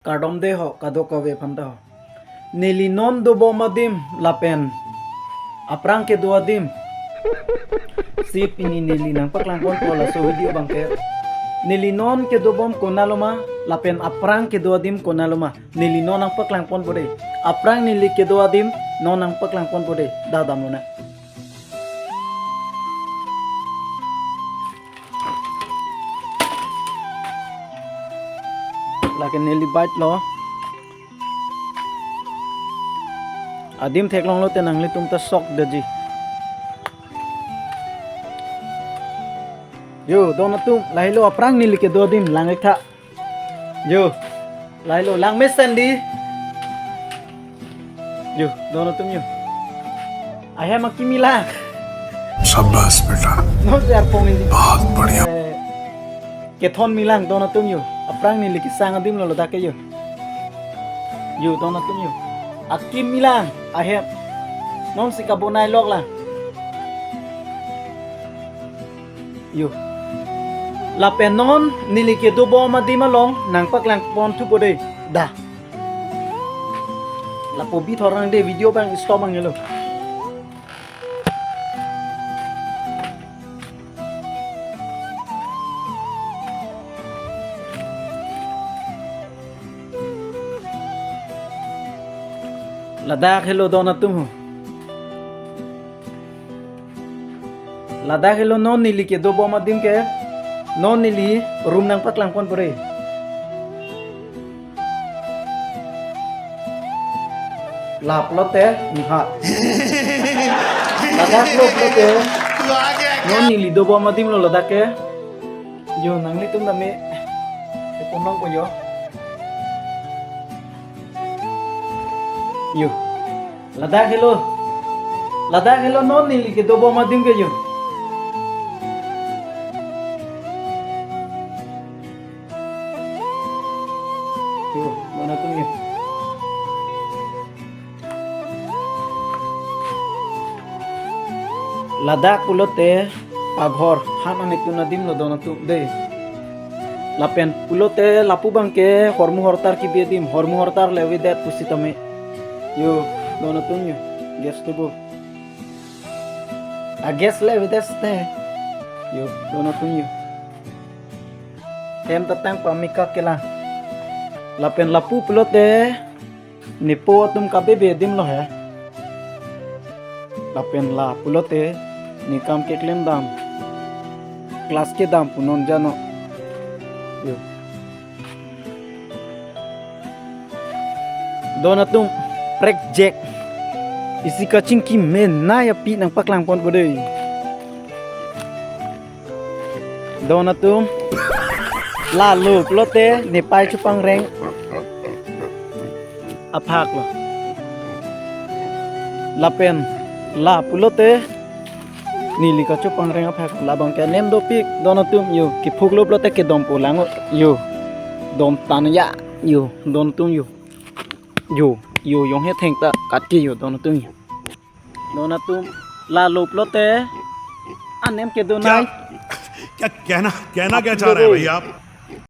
Kardom de ho kadoko ve phanta ho. Nilinon do bomadim lapen. Aprang kedo adim. Si pini nilinang paklang pon pola so video bangke. Nilinon kedo bom konaloma lapen aprang kedo adim konaloma. Nilinon ang paklang pon pode. Aprang nili kedo adim non ang paklang pon pode. Dadam luna. Lakin nili bite lo. Adim theklong lo tenang litum ta sok daji. Yo donatum lahilo aprang nili ke dodim langek tha. Yo lahilo lang mesan di. Yo donatum yo. Ahem kimi lang. शाबाश बेटा No यार pongin di. बहुत बढ़िया Kethon milang donatum yo. Aprang nili ki sang adim lo da ke yo. Yo donatum yo. Akim milang ahem. Non si kabonai log lang. Yo. Lapen non nili ke do boma di malong nang paklang pon tu bode da. Lapo bi thorang de video bang stop bang yelo. Ladak hello donatum ho. Ladak hello non nili ke do boma dim ke non nili room nang paklang pon pore. Lap lote ha. Ladak lote. Non nili do boma dim lo ladak ke. Yo nang litum dame. Te pomlang ko yo. Yo. Ladak hello. Ladak hello non nili ke do boma dim ke yo. Yo, mana tu ni? Ladak pulote paghor haman itu nadim lo dona tu de. Lapen pulote lapu bangke hormu hortar ki bedim hormu hortar lewi dat pusitame. Yo, dona tu ni. Guess tu bo. A guess lewi dat ste. Yo, dona tu ni. Tem tatang pamika kela. Lapen lapu pelote nipo tum kabebe dim lo hai. Lapen la pelote nikam ke klem dam. Kelas ke dam punon jano. Yo. Donatum prek jack. Isi kacing ki men na ya pi nang paklang pon bodoi. Donatum lalu pelote nipai cupang reng. Apak lo. Lapen la pulote nili ka chopang reng apak labang ke nem do pik donatum yo ki phuglo plote ke dom pulang yo dom tanaya yo donatum yo yong he theng ta kat ki yo donatum la lo plote anem ke donai क्या कहना क्या चाह रहे हैं भैया आप